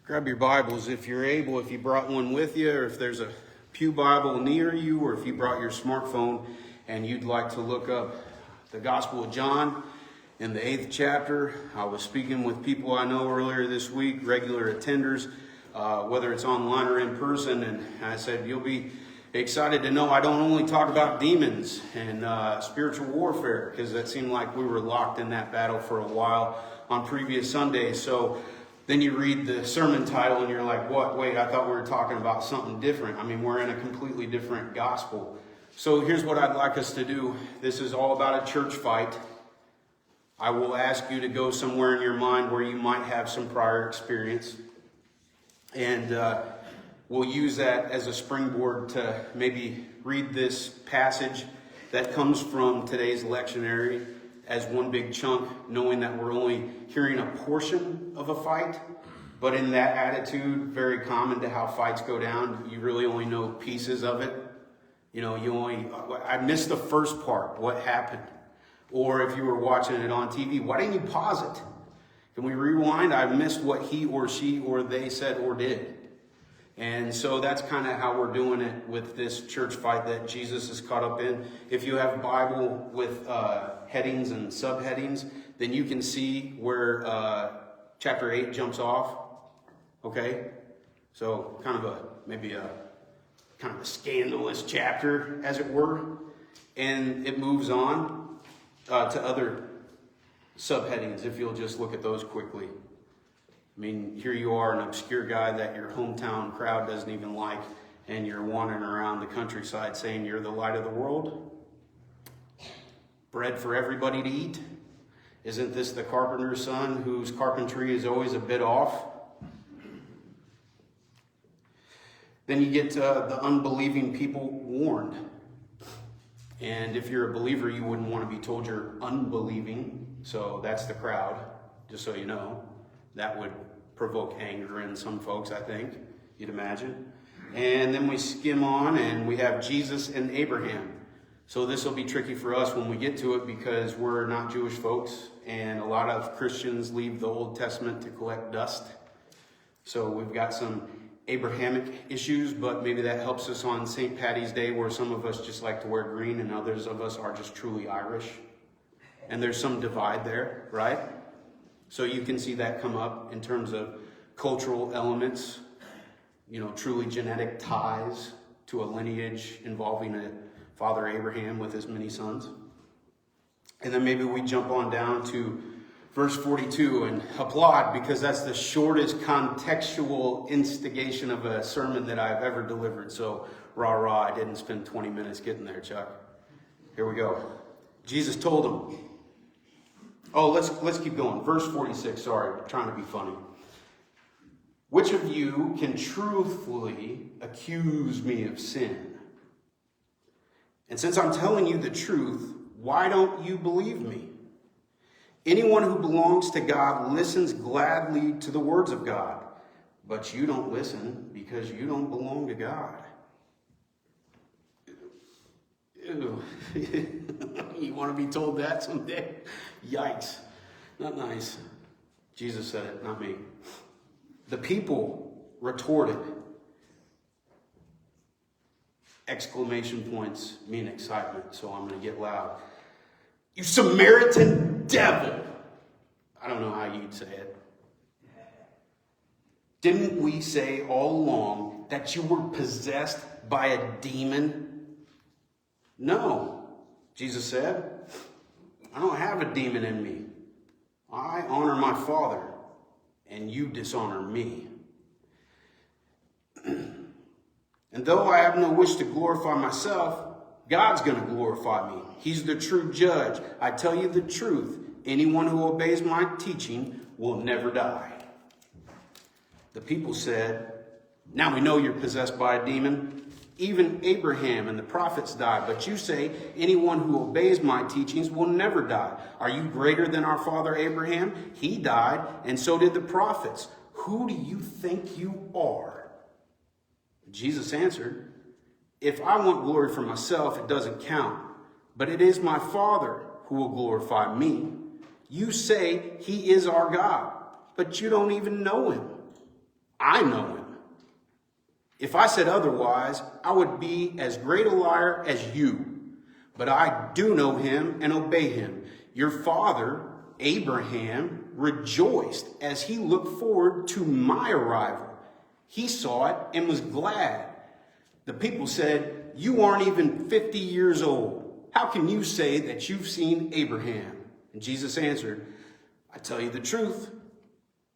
Grab your Bibles if you're able, if you brought one with you, or if there's a pew Bible near you, or if you brought your smartphone and you'd like to look up the Gospel of John in the 8th chapter. I was speaking with people I know earlier this week, regular attenders, whether it's online or in person, and I said, you'll be excited to know I don't only talk about demons and spiritual warfare, because that seemed like we were locked in that battle for a while on previous Sundays. So then you read the sermon title and you're like, what? Wait, I thought we were talking about something different. I mean, we're in a completely different gospel. So here's what I'd like us to do. This is all about a church fight. I will ask you to go somewhere in your mind where you might have some prior experience. And we'll use that as a springboard to maybe read this passage that comes from today's lectionary as one big chunk, knowing that we're only hearing a portion of a fight. But in that attitude, very common to how fights go down, you really only know pieces of it. You know, I missed the first part, what happened. Or if you were watching it on TV, why didn't you pause it? Can we rewind? I missed what he or she or they said or did. And so that's kind of how we're doing it with this church fight that Jesus is caught up in. If you have a Bible with headings and subheadings, then you can see where chapter 8 jumps off. Okay? So kind of maybe a scandalous chapter, as it were. And it moves on to other subheadings, if you'll just look at those quickly. I mean, here you are, an obscure guy that your hometown crowd doesn't even like, and you're wandering around the countryside saying you're the light of the world. Bread for everybody to eat. Isn't this the carpenter's son whose carpentry is always a bit off? Then you get the unbelieving people warned. And if you're a believer, you wouldn't want to be told you're unbelieving. So that's the crowd, just so you know. That would provoke anger in some folks, I think, you'd imagine. And then we skim on and we have Jesus and Abraham. So this will be tricky for us when we get to it because we're not Jewish folks. And a lot of Christians leave the Old Testament to collect dust. So we've got some Abrahamic issues, but maybe that helps us on St. Patty's Day where some of us just like to wear green and others of us are just truly Irish. And there's some divide there, right? So you can see that come up in terms of cultural elements, you know, truly genetic ties to a lineage involving a father Abraham with his many sons. And then maybe we jump on down to verse 42 and applaud because that's the shortest contextual instigation of a sermon that I've ever delivered. So rah, I didn't spend 20 minutes getting there, Chuck. Here we go. Jesus told him. Oh, let's keep going. Verse 46, sorry, I'm trying to be funny. Which of you can truthfully accuse me of sin? And since I'm telling you the truth, why don't you believe me? Anyone who belongs to God listens gladly to the words of God, but you don't listen because you don't belong to God. Ew. You want to be told that someday? Yikes. Not nice. Jesus said it, not me. The people retorted. Exclamation points mean excitement, so I'm going to get loud. You Samaritan devil! I don't know how you'd say it. Didn't we say all along that you were possessed by a demon? No, Jesus said, I don't have a demon in me. I honor my Father, and you dishonor me. And though I have no wish to glorify myself, God's going to glorify me. He's the true judge. I tell you the truth. Anyone who obeys my teaching will never die. The people said, now we know you're possessed by a demon. Even Abraham and the prophets died. But you say, anyone who obeys my teachings will never die. Are you greater than our father Abraham? He died, and so did the prophets. Who do you think you are? Jesus answered, if I want glory for myself, it doesn't count. But it is my Father who will glorify me. You say he is our God, but you don't even know him. I know him. If I said otherwise, I would be as great a liar as you. But I do know him and obey him. Your father, Abraham, rejoiced as he looked forward to my arrival. He saw it and was glad. The people said, you aren't even 50 years old. How can you say that you've seen Abraham? And Jesus answered, I tell you the truth.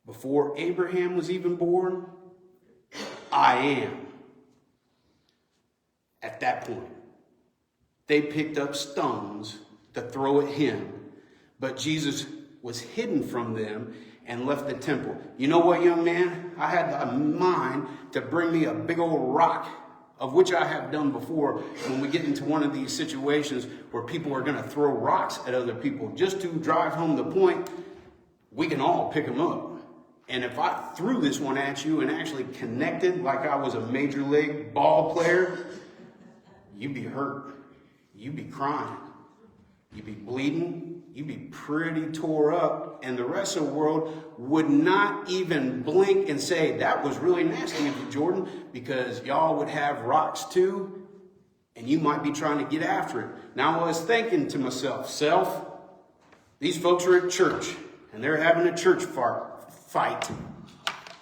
Before Abraham was even born, I am. At that point, they picked up stones to throw at him, but Jesus was hidden from them and left the temple. You know what, young man? I had a mind to bring me a big old rock, of which I have done before when we get into one of these situations where people are going to throw rocks at other people. Just to drive home the point, we can all pick them up. And if I threw this one at you and actually connected like I was a major league ball player, you'd be hurt. You'd be crying. You'd be bleeding. You'd be pretty tore up. And the rest of the world would not even blink and say, that was really nasty of you, Jordan, because y'all would have rocks too, and you might be trying to get after it. Now I was thinking to myself, these folks are at church, and they're having a church fight.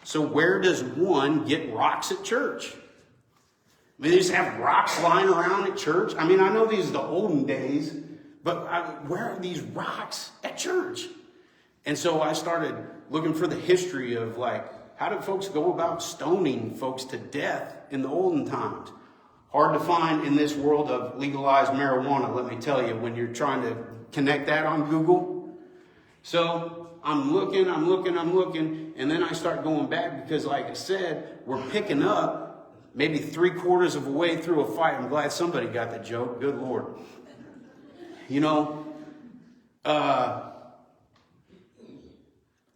So where does one get rocks at church? I mean, they just have rocks lying around at church. I mean, I know these are the olden days, but where are these rocks at church? And so I started looking for the history of, like, how did folks go about stoning folks to death in the olden times? Hard to find in this world of legalized marijuana, let me tell you, when you're trying to connect that on Google. So I'm looking, and then I start going back because, like I said, we're picking up maybe 3/4 of a way through a fight. I'm glad somebody got the joke. Good Lord. You know, I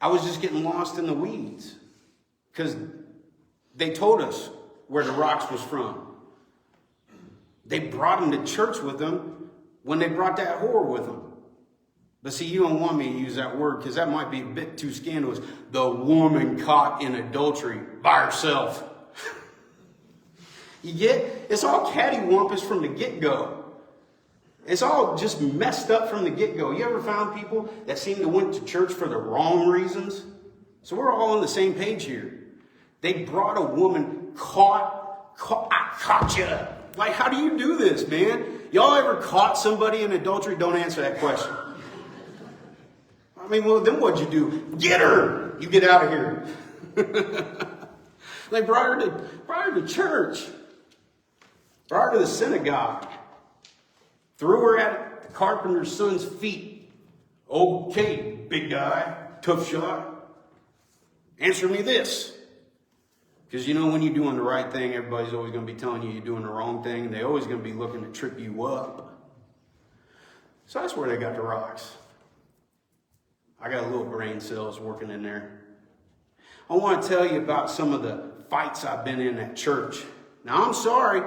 was just getting lost in the weeds because they told us where the rocks was from. They brought them to church with them when they brought that whore with them. But see, you don't want me to use that word because that might be a bit too scandalous. The woman caught in adultery by herself. You get? It's all cattywampus from the get-go. It's all just messed up from the get-go. You ever found people that seem to went to church for the wrong reasons? So we're all on the same page here. They brought a woman I caught you. Like, how do you do this, man? Y'all ever caught somebody in adultery? Don't answer that question. I mean, well, then what'd you do? Get her! You get out of here. They brought her to church. Brought her to the synagogue. Threw her at the carpenter's son's feet. Okay, big guy, tough shot. Answer me this. Because you know when you're doing the right thing, everybody's always going to be telling you you're doing the wrong thing. And they're always going to be looking to trip you up. So that's where they got the rocks. I got a little brain cells working in there. I want to tell you about some of the fights I've been in at church. Now, I'm sorry.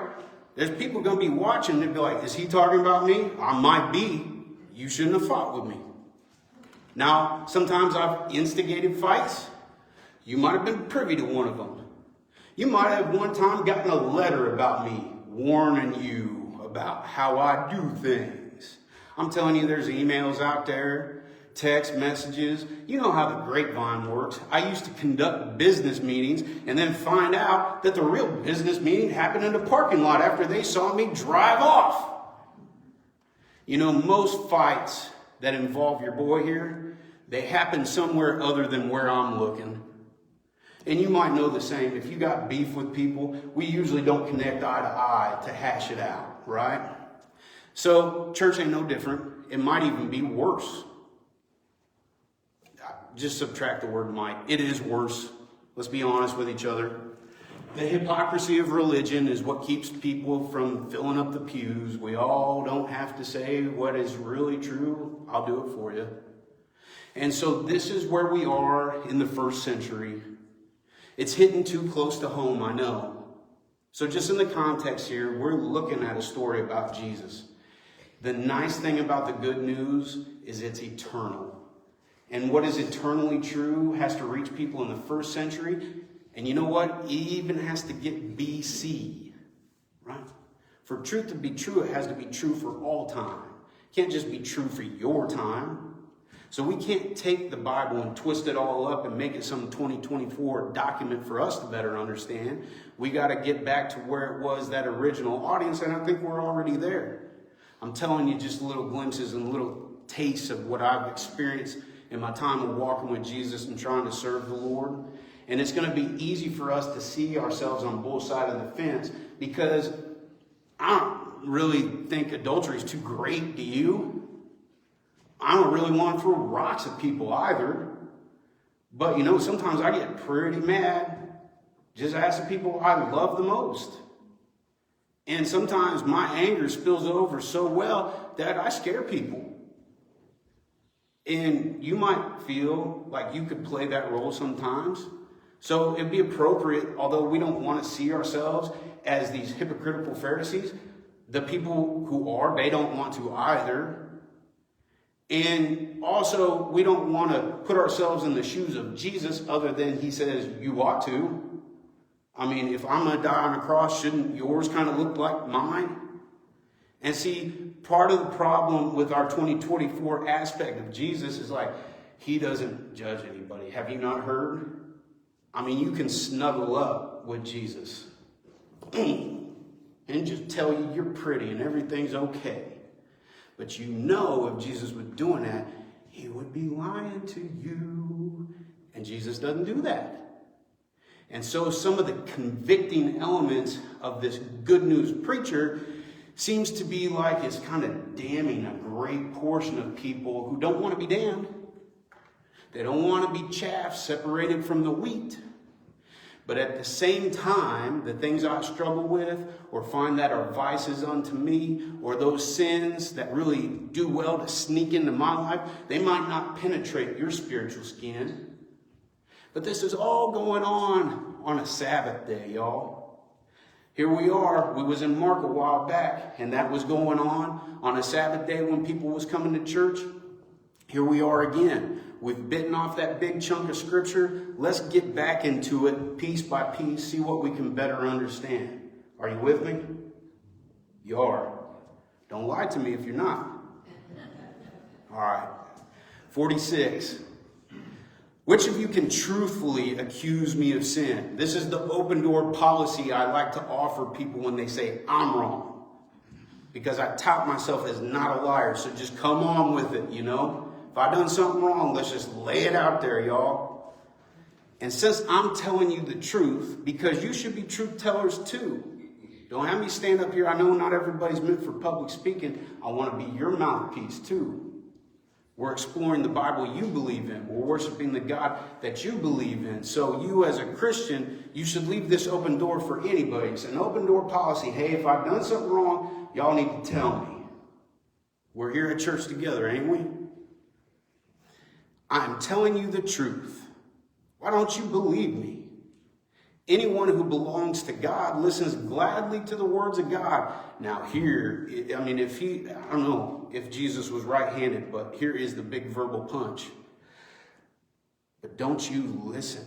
There's people going to be watching and be like, is he talking about me? I might be. You shouldn't have fought with me. Now, sometimes I've instigated fights. You might have been privy to one of them. You might have one time gotten a letter about me warning you about how I do things. I'm telling you, there's emails out there, text messages. You know how the grapevine works. I used to conduct business meetings and then find out that the real business meeting happened in the parking lot after they saw me drive off. You know, most fights that involve your boy here, they happen somewhere other than where I'm looking. And you might know the same. If you got beef with people, we usually don't connect eye to eye to hash it out, right? So church ain't no different. It might even be worse. Just subtract the word might. It is worse. Let's be honest with each other. The hypocrisy of religion is what keeps people from filling up the pews. We all don't have to say what is really true. I'll do it for you. And so this is where we are in the first century. It's hitting too close to home, I know. So just in the context here, we're looking at a story about Jesus. The nice thing about the good news is it's eternal. And what is eternally true has to reach people in the first century. And you know what? It even has to get BC, right? For truth to be true, it has to be true for all time. It can't just be true for your time. So we can't take the Bible and twist it all up and make it some 2024 document for us to better understand. We got to get back to where it was, that original audience, and I think we're already there. I'm telling you just little glimpses and little tastes of what I've experienced in my time of walking with Jesus and trying to serve the Lord. And it's going to be easy for us to see ourselves on both sides of the fence, because I don't really think adultery is too great, do you? I don't really want to throw rocks at people either. But, you know, sometimes I get pretty mad just asking people I love the most. And sometimes my anger spills over so well that I scare people. And you might feel like you could play that role sometimes. So it'd be appropriate, although we don't want to see ourselves as these hypocritical Pharisees, the people who are, they don't want to either. And also, we don't want to put ourselves in the shoes of Jesus other than he says you ought to. I mean, if I'm going to die on a cross, shouldn't yours kind of look like mine? And see, part of the problem with our 2024 aspect of Jesus is like, he doesn't judge anybody. Have you not heard? I mean, you can snuggle up with Jesus and just tell you you're pretty and everything's okay. But you know, if Jesus was doing that, he would be lying to you. And Jesus doesn't do that. And so some of the convicting elements of this good news preacher seems to be like it's kind of damning a great portion of people who don't want to be damned. They don't want to be chaff separated from the wheat. But at the same time, the things I struggle with or find that are vices unto me, or those sins that really do well to sneak into my life, they might not penetrate your spiritual skin. But this is all going on a Sabbath day, y'all. Here we are. We was in Mark a while back, and that was going on a Sabbath day when people was coming to church. Here we are again. We've bitten off that big chunk of scripture. Let's get back into it piece by piece, see what we can better understand. Are you with me? You are. Don't lie to me if you're not. All right. 46. Which of you can truthfully accuse me of sin? This is the open door policy I like to offer people when they say I'm wrong. Because I tout myself as not a liar. So just come on with it, you know. If I done something wrong, let's just lay it out there, y'all. And since I'm telling you the truth, because you should be truth tellers too. Don't have me stand up here. I know not everybody's meant for public speaking. I want to be your mouthpiece too. We're exploring the Bible you believe in. We're worshiping the God that you believe in. So you as a Christian, you should leave this open door for anybody. It's an open door policy. Hey, if I've done something wrong, y'all need to tell me. We're here at church together, ain't we? I'm telling you the truth. Why don't you believe me? Anyone who belongs to God listens gladly to the words of God. Now here, I mean, I don't know if Jesus was right-handed, but here is the big verbal punch. But don't you listen.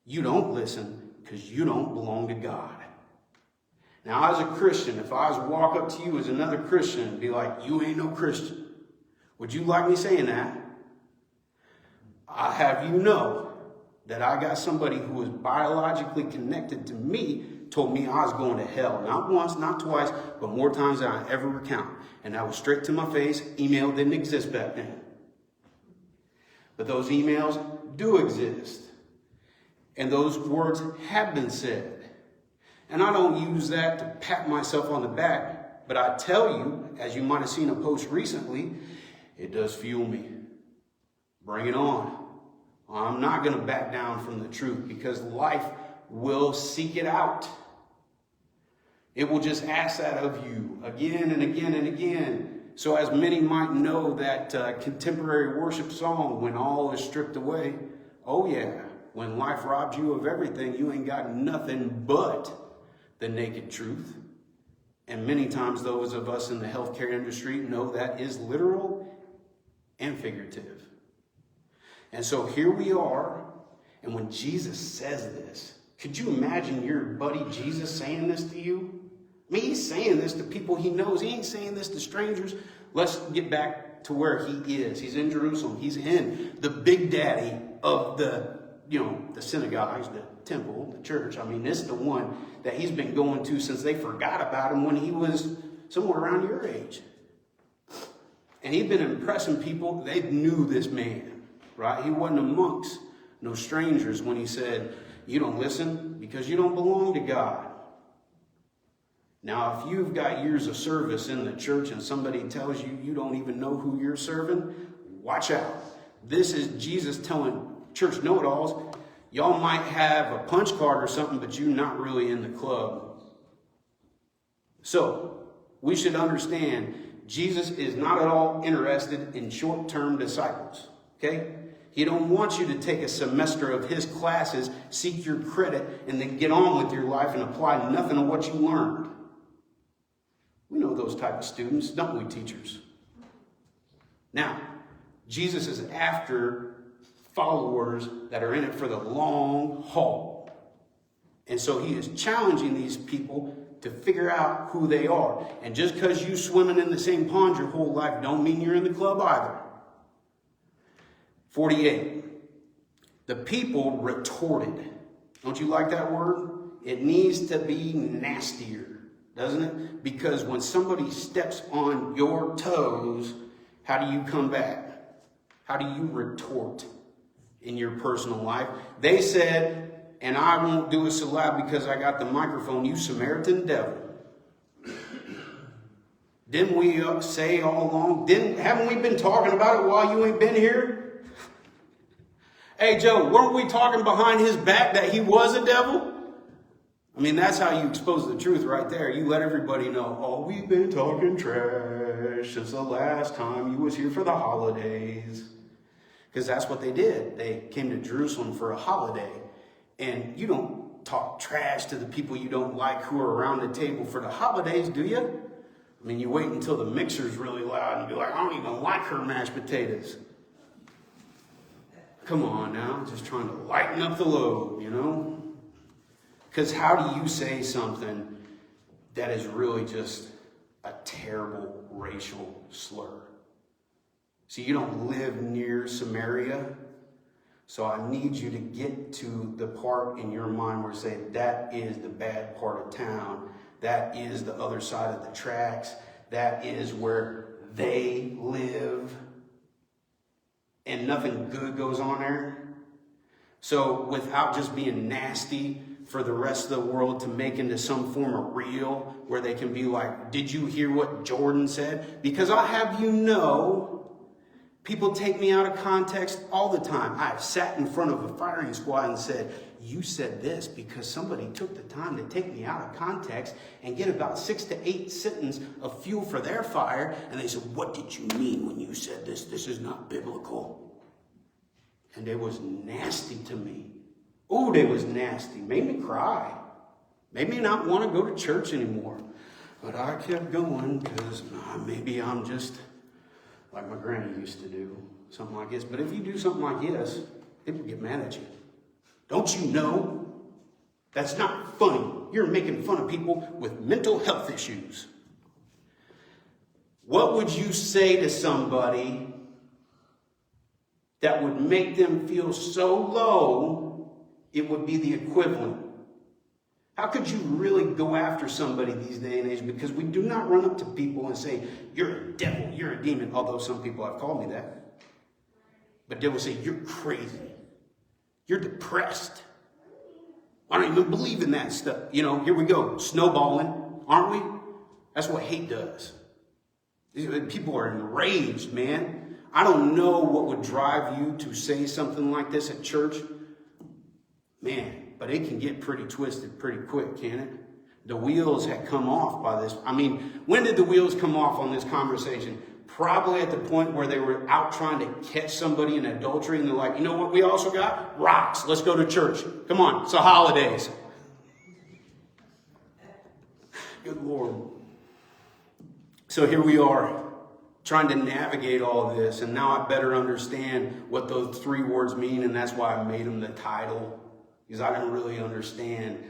You don't listen because you don't belong to God. Now, as a Christian, if I was to walk up to you as another Christian and be like, you ain't no Christian, would you like me saying that? I have you know that I got somebody who was biologically connected to me, told me I was going to hell. Not once, not twice, but more times than I ever recount. And that was straight to my face. Email didn't exist back then. But those emails do exist. And those words have been said. And I don't use that to pat myself on the back. But I tell you, as you might have seen a post recently, it does fuel me. Bring it on. I'm not going to back down from the truth because life will seek it out. It will just ask that of you again and again and again. So as many might know that contemporary worship song, When All Is Stripped Away. Oh yeah, when life robs you of everything, you ain't got nothing but the naked truth. And many times those of us in the healthcare industry know that is literal and figurative. And so here we are, and when Jesus says this, Could you imagine your buddy Jesus saying this to you? I mean, he's saying this to people he knows. He ain't saying this to strangers. Let's get back to where he is. He's in Jerusalem. He's in the big daddy of the synagogues, the temple, the church. I mean, this is the one that he's been going to since they forgot about him when he was somewhere around your age. And he'd been impressing people. They knew this man, right? He wasn't amongst no strangers when he said, you don't listen because you don't belong to God. Now, if you've got years of service in the church and somebody tells you you don't even know who you're serving, watch out. This is Jesus telling church know-it-alls, y'all might have a punch card or something, but you're not really in the club. So, we should understand Jesus is not at all interested in short-term disciples, okay? He don't want you to take a semester of his classes, seek your credit, and then get on with your life and apply nothing of what you learned. We know those type of students, don't we, teachers? Now, Jesus is after followers that are in it for the long haul. And so he is challenging these people to figure out who they are. And just because you swimming in the same pond your whole life don't mean you're in the club either. 48. The people retorted. Don't you like that word? It needs to be nastier, doesn't it? Because when somebody steps on your toes, how do you come back? How do you retort in your personal life? They said, and I won't do it so loud because I got the microphone, you Samaritan devil. Didn't we say all along? Haven't we been talking about it while you ain't been here? Hey, Joe, weren't we talking behind his back that he was a devil? I mean, that's how you expose the truth right there. You let everybody know, oh, we've been talking trash since the last time you was here for the holidays. Because that's what they did. They came to Jerusalem for a holiday. And you don't talk trash to the people you don't like who are around the table for the holidays, do you? I mean, you wait until the mixer's really loud and be like, I don't even like her mashed potatoes. Come on now, just trying to lighten up the load, you know? Because how do you say something that is really just a terrible racial slur? See, you don't live near Samaria, so I need you to get to the part in your mind where you say, that is the bad part of town. That is the other side of the tracks. That is where they live. And nothing good goes on there. So without just being nasty for the rest of the world to make into some form of reel where they can be like, did you hear what Jordan said? Because I have you know, people take me out of context all the time. I've sat in front of a firing squad and said, you said this because somebody took the time to take me out of context and get about 6 to 8 sentences of fuel for their fire. And they said, what did you mean when you said this? This is not biblical. And it was nasty to me. Oh, they was nasty. Made me cry. Made me not want to go to church anymore. But I kept going because maybe I'm just like my granny used to do. Something like this. But if you do something like this, people get mad at you. Don't you know? That's not funny. You're making fun of people with mental health issues. What would you say to somebody that would make them feel so low, it would be the equivalent? How could you really go after somebody these day and age? Because we do not run up to people and say, you're a devil, you're a demon. Although some people have called me that. But they will say, you're crazy. You're depressed. I don't even believe in that stuff. You know, here we go, snowballing, aren't we? That's what hate does. People are enraged, man. I don't know what would drive you to say something like this at church. Man, but it can get pretty twisted pretty quick, can't it? The wheels had come off by this. I mean, when did the wheels come off on this conversation? Probably at the point where they were out trying to catch somebody in adultery, and they're like, you know what we also got? Rocks. Let's go to church. Come on, it's the holidays. Good Lord. So here we are, trying to navigate all of this, and now I better understand what those 3 words mean, and that's why I made them the title. because I didn't really understand.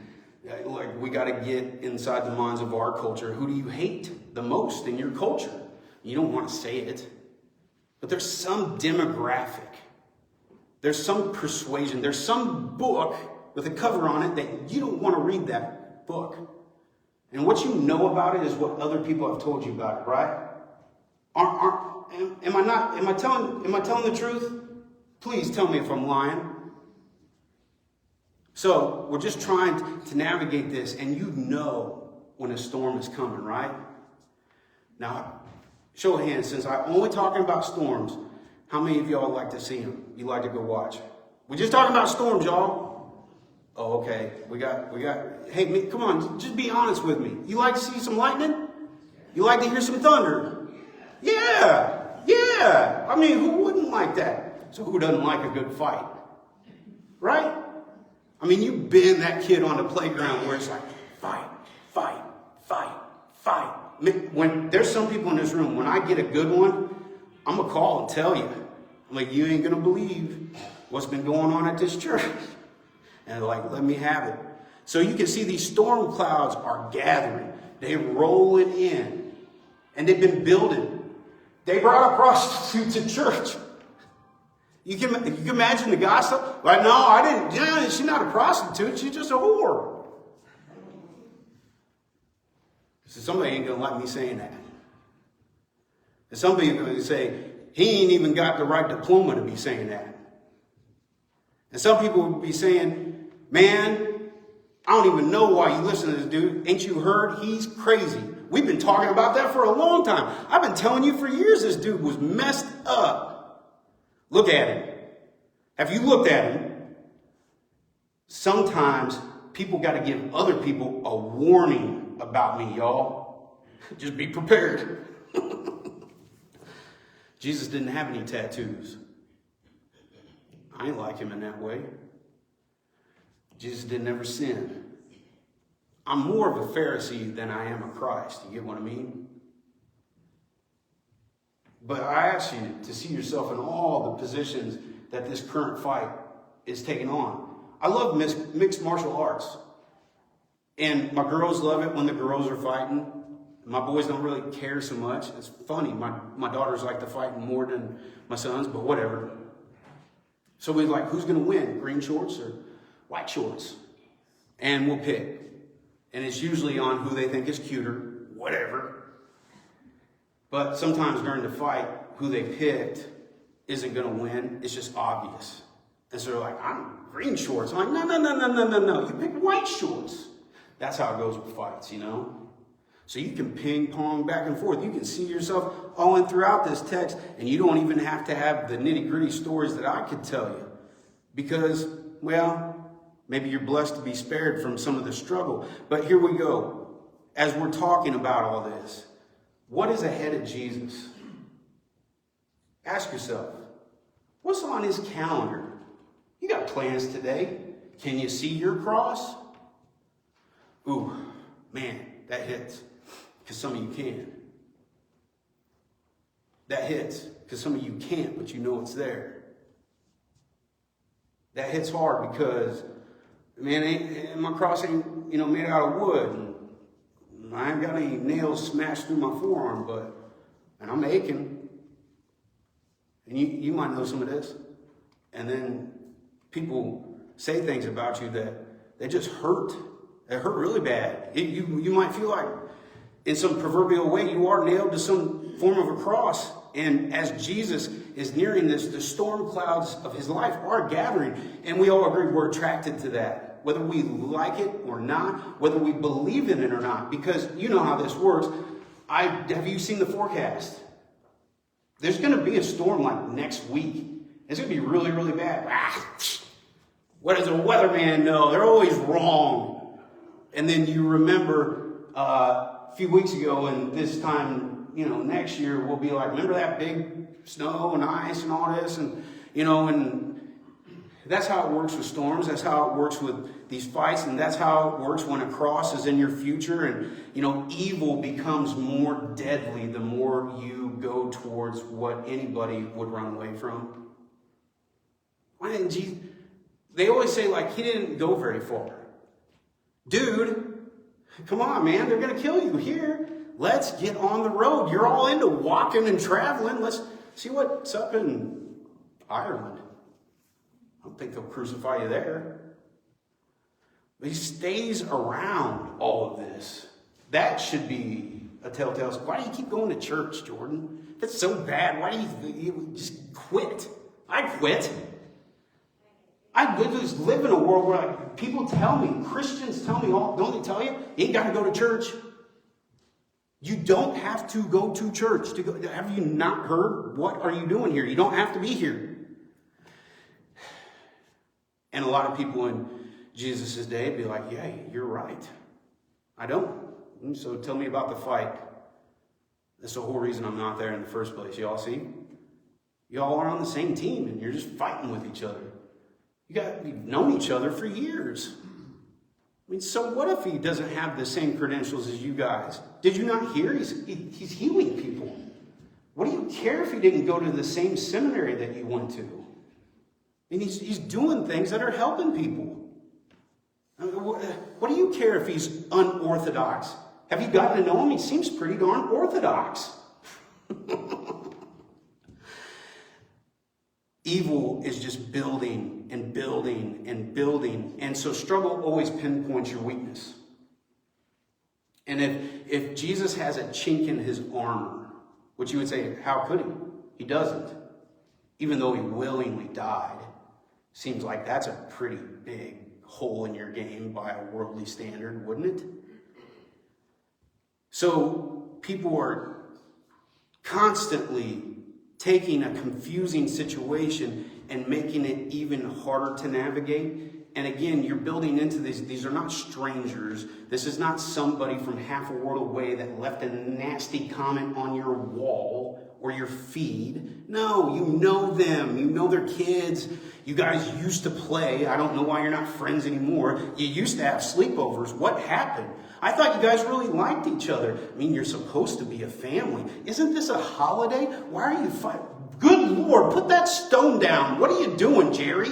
Like, we got to get inside the minds of our culture. Who do you hate the most in your culture? You don't want to say it, but there's some demographic. There's some persuasion. There's some book with a cover on it that you don't want to read that book. And what you know about it is what other people have told you about it, right? Am I telling the truth? Please tell me if I'm lying. So we're just trying to navigate this, and you know when a storm is coming, right? Now, show of hands, since I'm only talking about storms, how many of y'all like to see them? You like to go watch? We're just talking about storms, y'all. Oh, okay. We got. Hey, come on, just be honest with me. You like to see some lightning? You like to hear some thunder? Yeah. I mean, who wouldn't like that? So who doesn't like a good fight? Right? I mean, you've been that kid on the playground where it's like, fight. When there's some people in this room, when I get a good one, I'm going to call and tell you. I'm like, you ain't going to believe what's been going on at this church. And they're like, let me have it. So you can see these storm clouds are gathering. They're rolling in. And they've been building. They brought a prostitute to church. You can imagine the gossip? Like, no, I didn't. Yeah, she's not a prostitute. She's just a whore. So somebody ain't going to like me saying that. And some people are going to say, he ain't even got the right diploma to be saying that. And some people will be saying, man, I don't even know why you listen to this dude. Ain't you heard? He's crazy. We've been talking about that for a long time. I've been telling you for years this dude was messed up. Look at him. Have you looked at him? Sometimes people got to give other people a warning about me, y'all. Just be prepared. Jesus didn't have any tattoos. I ain't like him in that way. Jesus didn't ever sin. I'm more of a Pharisee than I am a Christ. You get what I mean? But I ask you to see yourself in all the positions that this current fight is taking on. I love mixed martial arts. And my girls love it when the girls are fighting. My boys don't really care so much. It's funny. My daughters like to fight more than my sons, but whatever. So we're like, who's going to win? Green shorts or white shorts? And we'll pick. And it's usually on who they think is cuter, whatever. But sometimes during the fight, who they picked isn't going to win. It's just obvious. And so they're like, I'm green shorts. I'm like, no. You picked white shorts. That's how it goes with fights, you know? So you can ping pong back and forth. You can see yourself all in throughout this text, and you don't even have to have the nitty gritty stories that I could tell you. Because, well, maybe you're blessed to be spared from some of the struggle. But here we go. As we're talking about all this, what is ahead of Jesus? Ask yourself, what's on his calendar? You got plans today. Can you see your cross? Ooh, man, that hits. Because some of you can. That hits because some of you can't, but you know it's there. That hits hard because, man, my cross ain't, made out of wood. And I ain't got any nails smashed through my forearm, and I'm aching. And you might know some of this. And then people say things about you that they just hurt. They hurt really bad. You might feel like in some proverbial way you are nailed to some form of a cross. And as Jesus is nearing this, the storm clouds of his life are gathering. And we all agree we're attracted to that. Whether we like it or not, whether we believe in it or not. Because you know how this works. Have you seen the forecast? There's going to be a storm like next week. It's going to be really, really bad. What does a weatherman know? They're always wrong. And then you remember a few weeks ago, and this time, next year we'll be like, remember that big snow and ice and all this? And, and that's how it works with storms. That's how it works with these fights. And that's how it works when a cross is in your future. And, evil becomes more deadly the more you go towards what anybody would run away from. Why didn't Jesus? They always say, like, he didn't go very far. Dude, come on, man. They're going to kill you here. Let's get on the road. You're all into walking and traveling. Let's see what's up in Ireland. I don't think they'll crucify you there. But he stays around all of this. That should be a telltale. Why do you keep going to church, Jordan? That's so bad. Why do you just quit? I quit. I just live in a world where like, people tell me, Christians tell me, don't they tell you? You ain't got to go to church. You don't have to go to church. Have you not heard? What are you doing here? You don't have to be here. And a lot of people in Jesus' day be like, yeah, you're right. I don't. So tell me about the fight. That's the whole reason I'm not there in the first place. Y'all see? Y'all are on the same team and you're just fighting with each other. You've known each other for years. I mean, so what if he doesn't have the same credentials as you guys? Did you not hear? He's healing people. What do you care if he didn't go to the same seminary that you went to? And he's doing things that are helping people. What do you care if he's unorthodox? Have you gotten to know him? He seems pretty darn orthodox. Evil is just building and building and building. And so struggle always pinpoints your weakness. And if Jesus has a chink in his armor, which you would say, how could he? He doesn't. Even though he willingly died. Seems like that's a pretty big hole in your game by a worldly standard, wouldn't it? So people are constantly taking a confusing situation and making it even harder to navigate. And again, you're building into this. These are not strangers. This is not somebody from half a world away that left a nasty comment on your wall or your feed. No, you know them. You know their kids. You guys used to play. I don't know why you're not friends anymore. You used to have sleepovers. What happened? I thought you guys really liked each other. I mean, you're supposed to be a family. Isn't this a holiday? Why are you fighting? Good Lord, put that stone down. What are you doing, Jerry?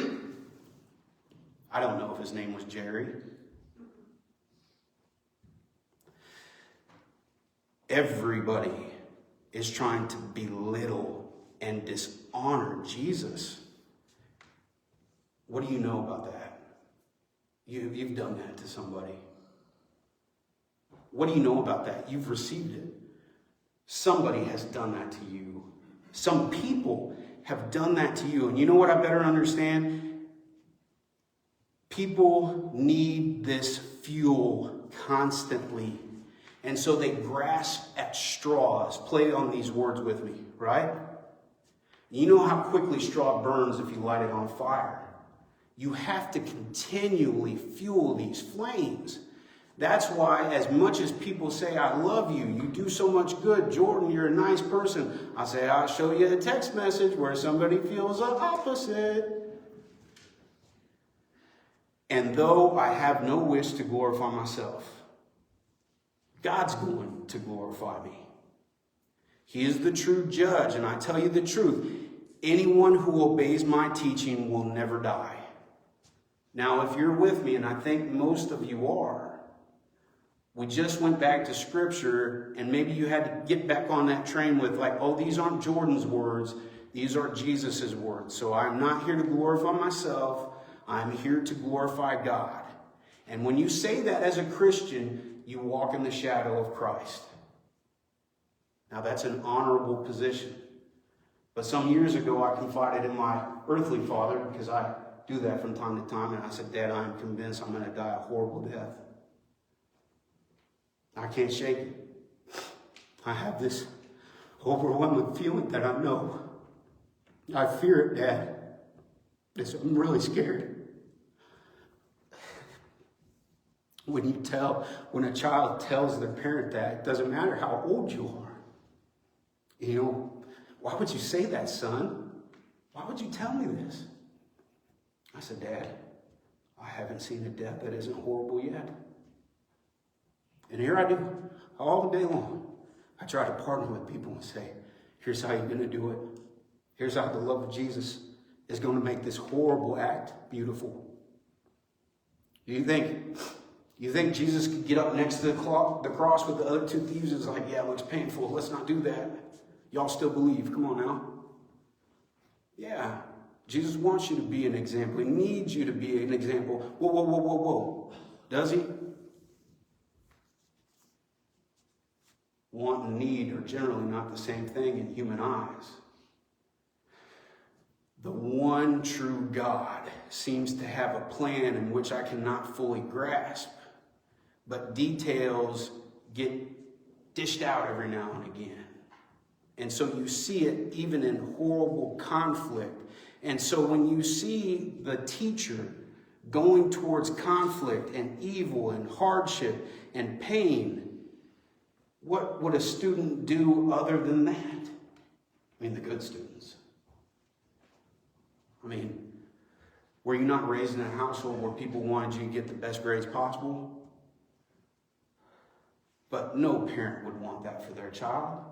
I don't know if his name was Jerry. Everybody is trying to belittle and dishonor Jesus. What do you know about that? You've done that to somebody. What do you know about that? You've received it. Somebody has done that to you. Some people have done that to you. And you know what I better understand? People need this fuel constantly. And so they grasp at straws. Play on these words with me, right? You know how quickly straw burns if you light it on fire. You have to continually fuel these flames. That's why as much as people say, I love you, you do so much good, Jordan, you're a nice person, I say, I'll show you a text message where somebody feels the opposite. And though I have no wish to glorify myself, God's going to glorify me. He is the true judge, and I tell you the truth, anyone who obeys my teaching will never die. Now, if you're with me, and I think most of you are, we just went back to Scripture, and maybe you had to get back on that train with like, oh, these aren't Jordan's words, these are Jesus's words. So I'm not here to glorify myself, I'm here to glorify God. And when you say that as a Christian, you walk in the shadow of Christ. Now that's an honorable position. But some years ago, I confided in my earthly father, because I do that from time to time, and I said, Dad, I am convinced I'm going to die a horrible death. I can't shake it. I have this overwhelming feeling that I know. I fear it, Dad. I'm really scared. When a child tells their parent that, it doesn't matter how old you are. You know, why would you say that, son? Why would you tell me this? I said, Dad, I haven't seen a death that isn't horrible yet. And here I do, all the day long. I try to partner with people and say, here's how you're going to do it. Here's how the love of Jesus is going to make this horrible act beautiful. You think Jesus could get up next to the cross with the other two thieves? It's like, yeah, it looks painful. Let's not do that. Y'all still believe. Come on now. Yeah. Jesus wants you to be an example. He needs you to be an example. Whoa, whoa, whoa, whoa, whoa. Does he? Want and need are generally not the same thing in human eyes. The one true God seems to have a plan in which I cannot fully grasp, but details get dished out every now and again. And so you see it even in horrible conflict. And so when you see the teacher going towards conflict and evil and hardship and pain, what would a student do other than that? I mean, the good students. I mean, were you not raised in a household where people wanted you to get the best grades possible? But no parent would want that for their child.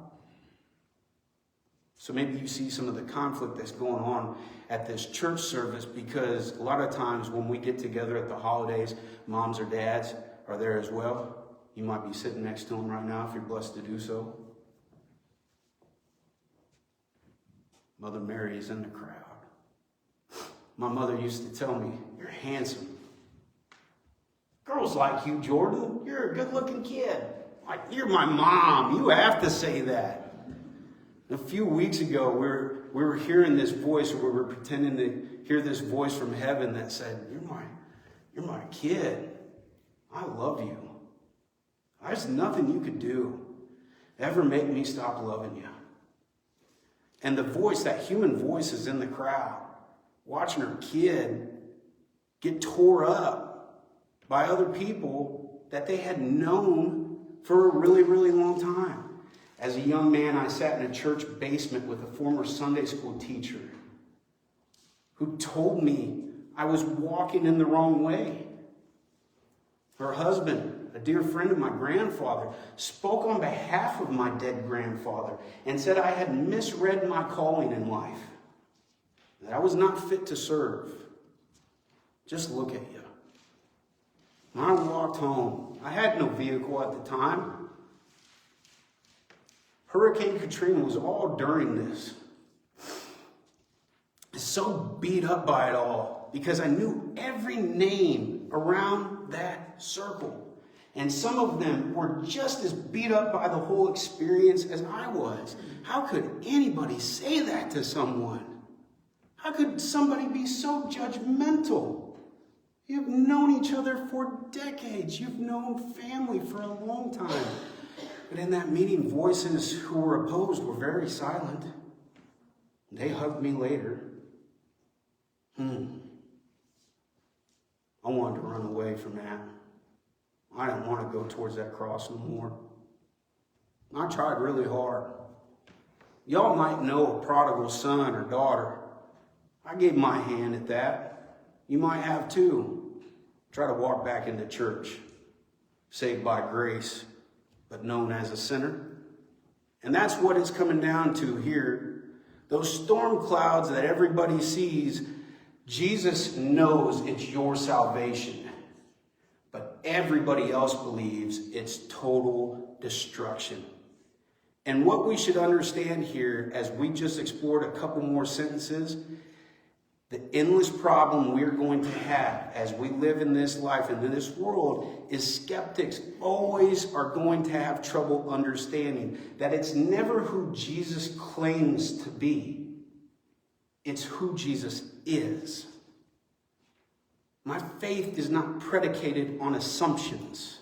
So maybe you see some of the conflict that's going on at this church service, because a lot of times when we get together at the holidays, moms or dads are there as well. You might be sitting next to them right now if you're blessed to do so. Mother Mary is in the crowd. My mother used to tell me, "You're handsome. Girls like you, Jordan. You're a good-looking kid. Like, you're my mom. You have to say that." A few weeks ago, we were hearing this voice, or we were pretending to hear this voice from heaven that said, "You're my kid. I love you. There's nothing you could do ever make me stop loving you." And the voice, that human voice, is in the crowd, watching her kid get tore up by other people that they had known for a really, really long time. As a young man, I sat in a church basement with a former Sunday school teacher who told me I was walking in the wrong way. Her husband, a dear friend of my grandfather, spoke on behalf of my dead grandfather and said I had misread my calling in life, that I was not fit to serve. Just look at you. When I walked home, I had no vehicle at the time. Hurricane Katrina was all during this. I was so beat up by it all because I knew every name around that circle. And some of them were just as beat up by the whole experience as I was. How could anybody say that to someone? How could somebody be so judgmental? You've known each other for decades. You've known family for a long time. But in that meeting, voices who were opposed were very silent. They hugged me later. I wanted to run away from that. I didn't want to go towards that cross no more. I tried really hard. Y'all might know a prodigal son or daughter. I gave my hand at that. You might have too. Try to walk back into church, saved by grace, but known as a sinner. And that's what it's coming down to here. Those storm clouds that everybody sees, Jesus knows it's your salvation. But everybody else believes it's total destruction. And what we should understand here, as we just explored a couple more sentences, the endless problem we're going to have as we live in this life and in this world is skeptics always are going to have trouble understanding that it's never who Jesus claims to be. It's who Jesus is. My faith is not predicated on assumptions,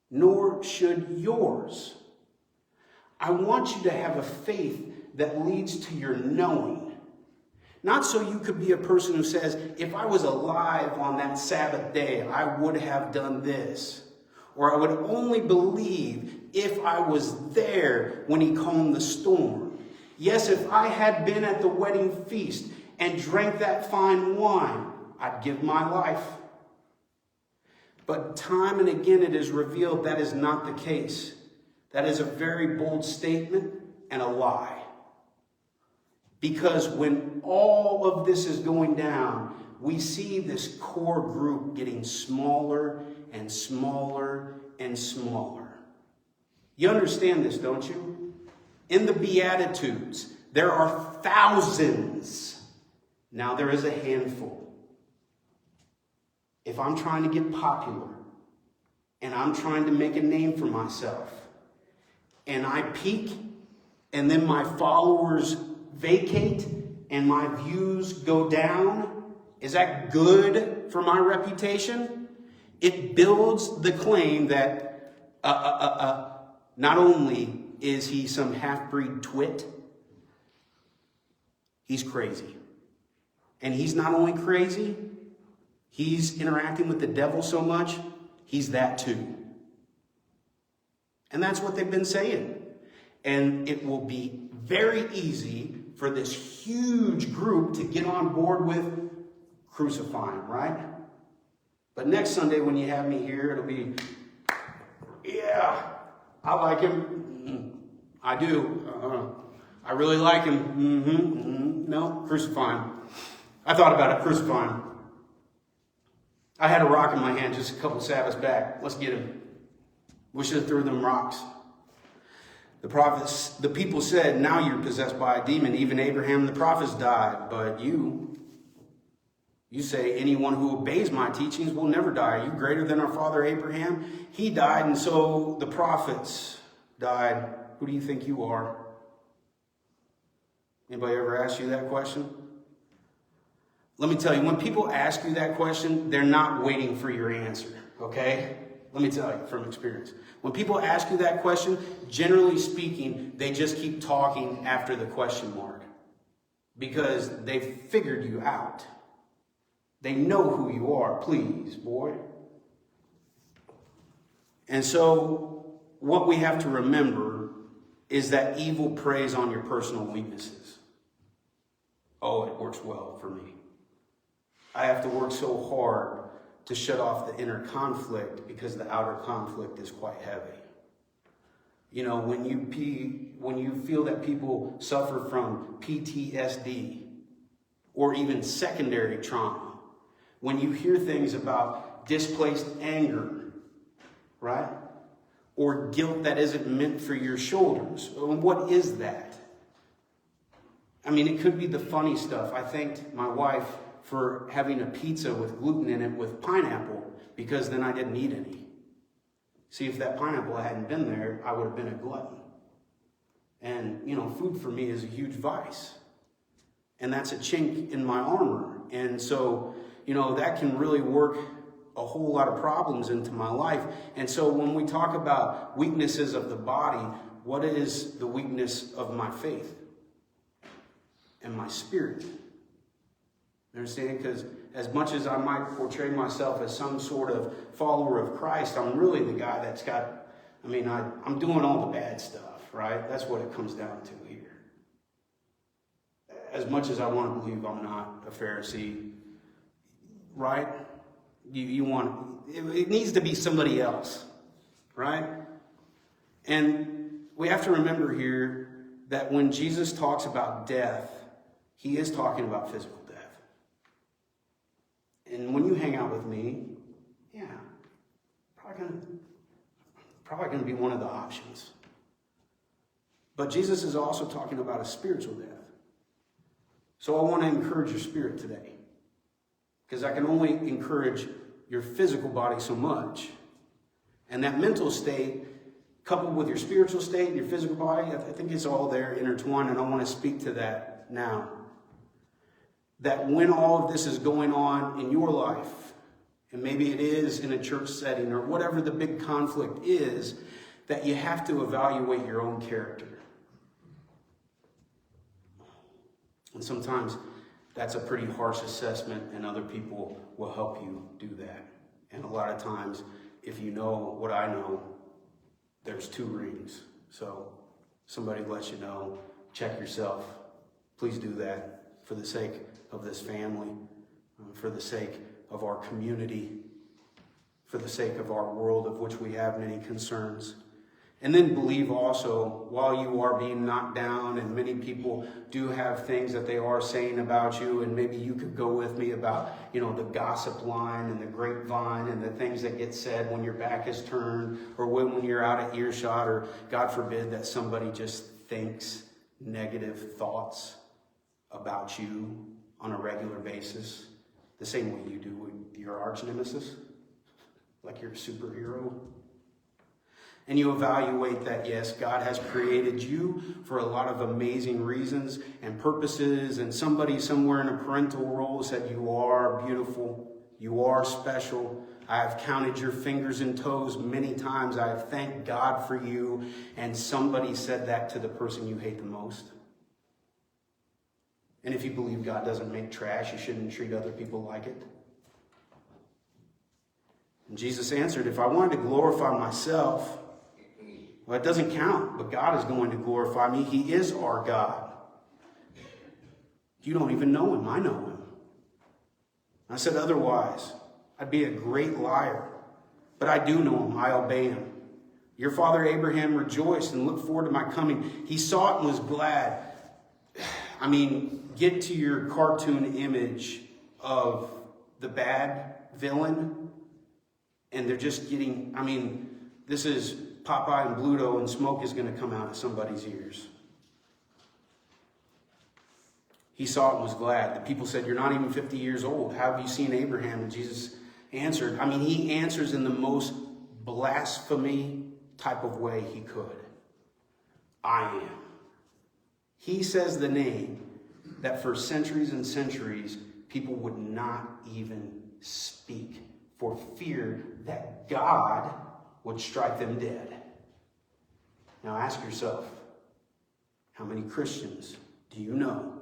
nor should yours. I want you to have a faith that leads to your knowing. Not so you could be a person who says, if I was alive on that Sabbath day, I would have done this. Or I would only believe if I was there when he calmed the storm. Yes, if I had been at the wedding feast and drank that fine wine, I'd give my life. But time and again it is revealed that is not the case. That is a very bold statement and a lie. Because when all of this is going down, we see this core group getting smaller and smaller and smaller. You understand this, don't you? In the Beatitudes, there are thousands. Now there is a handful. If I'm trying to get popular and I'm trying to make a name for myself and I peak and then my followers vacate and my views go down, is that good for my reputation? It builds the claim that not only is he some half-breed twit, he's crazy. And he's not only crazy, he's interacting with the devil so much, he's that too. And that's what they've been saying. And it will be very easy for this huge group to get on board with crucifying, right? But next Sunday when you have me here, it'll be, yeah, I like him. I do. I really like him. No, crucify him. I thought about it, crucify him. I had a rock in my hand just a couple Sabbaths back. Let's get him. We should have threw them rocks. The people said, now you're possessed by a demon. Even Abraham and the prophets died. But you say anyone who obeys my teachings will never die. Are you greater than our father Abraham? He died, and so the prophets died. Who do you think you are? Anybody ever ask you that question? Let me tell you, when people ask you that question, they're not waiting for your answer, okay? Let me tell you from experience. When people ask you that question, generally speaking, they just keep talking after the question mark because they've figured you out. They know who you are, please, boy. And so what we have to remember is that evil preys on your personal weaknesses. Oh, it works well for me. I have to work so hard to shut off the inner conflict because the outer conflict is quite heavy. You know, when you feel that people suffer from PTSD or even secondary trauma, when you hear things about displaced anger, right? Or guilt that isn't meant for your shoulders. What is that? I mean, it could be the funny stuff. I thanked my wife for having a pizza with gluten in it with pineapple because then I didn't eat any. See, if that pineapple hadn't been there, I would have been a glutton. And, you know, food for me is a huge vice. And that's a chink in my armor. And so, you know, that can really work a whole lot of problems into my life. And so when we talk about weaknesses of the body, what is the weakness of my faith and my spirit? You understand? Because as much as I might portray myself as some sort of follower of Christ, I'm really the guy that's got, I'm doing all the bad stuff, right? That's what it comes down to here. As much as I want to believe I'm not a Pharisee, right? It needs to be somebody else, right? And we have to remember here that when Jesus talks about death, he is talking about physical death. And when you hang out with me, yeah, probably gonna be one of the options. But Jesus is also talking about a spiritual death. So I want to encourage your spirit today. Because I can only encourage your physical body so much. And that mental state, coupled with your spiritual state and your physical body, I think it's all there intertwined. And I want to speak to that now. That when all of this is going on in your life, and maybe it is in a church setting or whatever the big conflict is, that you have to evaluate your own character. And sometimes that's a pretty harsh assessment, and other people will help you do that. And a lot of times, if you know what I know, there's 2 rings. So somebody lets you know, check yourself. Please do that for the sake of this family, for the sake of our community, for the sake of our world of which we have many concerns. And then believe also, while you are being knocked down, and many people do have things that they are saying about you, and maybe you could go with me about, the gossip line and the grapevine and the things that get said when your back is turned, or when you're out of earshot, or God forbid that somebody just thinks negative thoughts about you on a regular basis, the same way you do with your arch nemesis, like you're a superhero. And you evaluate that, yes, God has created you for a lot of amazing reasons and purposes. And somebody somewhere in a parental role said, you are beautiful. You are special. I have counted your fingers and toes many times. I have thanked God for you. And somebody said that to the person you hate the most. And if you believe God doesn't make trash, you shouldn't treat other people like it. And Jesus answered, if I wanted to glorify myself, well, it doesn't count, but God is going to glorify me. He is our God. You don't even know him. I know him. I said otherwise, I'd be a great liar. But I do know him. I obey him. Your father Abraham rejoiced and looked forward to my coming. He saw it and was glad. Get to your cartoon image of the bad villain, and they're just getting, this is Popeye and Bluto, and smoke is going to come out of somebody's ears. He saw it and was glad. The people said, you're not even 50 years old. How have you seen Abraham? And Jesus answered. He answers in the most blasphemy type of way he could. I am. He says the name that for centuries and centuries, people would not even speak for fear that God would strike them dead. Now ask yourself, how many Christians do you know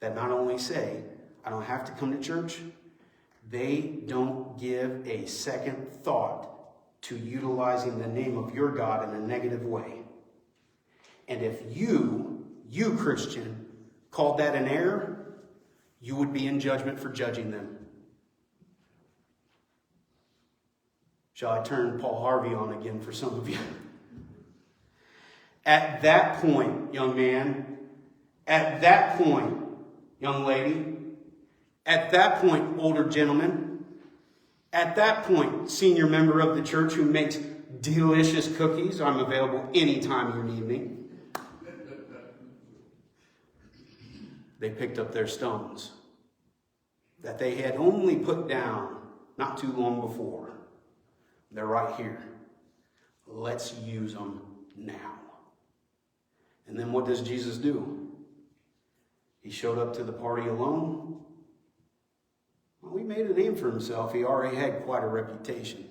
that not only say, I don't have to come to church, they don't give a second thought to utilizing the name of your God in a negative way? And if you Christian, called that an error, you would be in judgment for judging them. Shall I turn Paul Harvey on again for some of you? At that point, young man, at that point, young lady, at that point, older gentleman, at that point, senior member of the church who makes delicious cookies, I'm available anytime you need me. They picked up their stones that they had only put down not too long before. They're right here. Let's use them now. And then what does Jesus do? He showed up to the party alone. Well, he made a name for himself. He already had quite a reputation.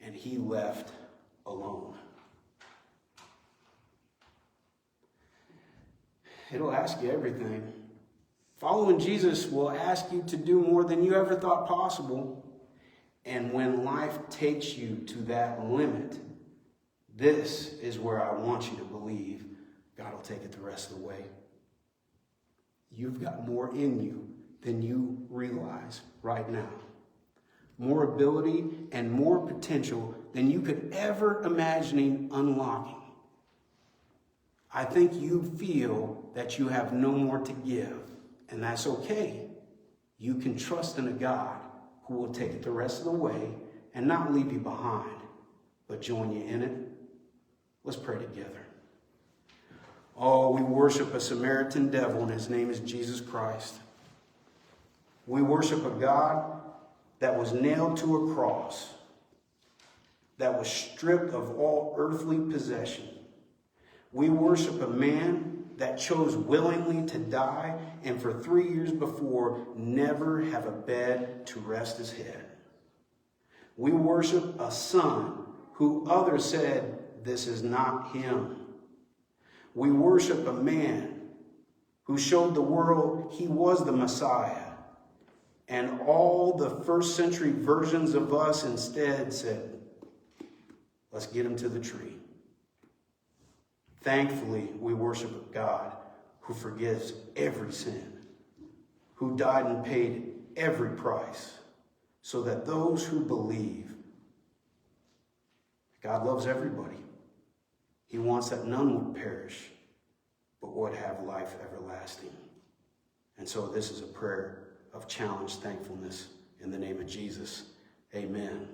And he left alone. It'll ask you everything. Following Jesus will ask you to do more than you ever thought possible. And when life takes you to that limit, this is where I want you to believe God will take it the rest of the way. You've got more in you than you realize right now. More ability and more potential than you could ever imagine unlocking. I think you feel that you have no more to give. And that's okay. You can trust in a God who will take it the rest of the way and not leave you behind, but join you in it. Let's pray together. Oh, we worship a Samaritan devil, and his name is Jesus Christ. We worship a God that was nailed to a cross, that was stripped of all earthly possession. We worship a man that chose willingly to die, and for 3 years before, never have a bed to rest his head. We worship a son who others said, this is not him. We worship a man who showed the world he was the Messiah, and all the first century versions of us instead said, let's get him to the tree. Thankfully, we worship a God who forgives every sin, who died and paid every price, so that those who believe, God loves everybody. He wants that none would perish, but would have life everlasting. And so this is a prayer of challenge, thankfulness, in the name of Jesus. Amen.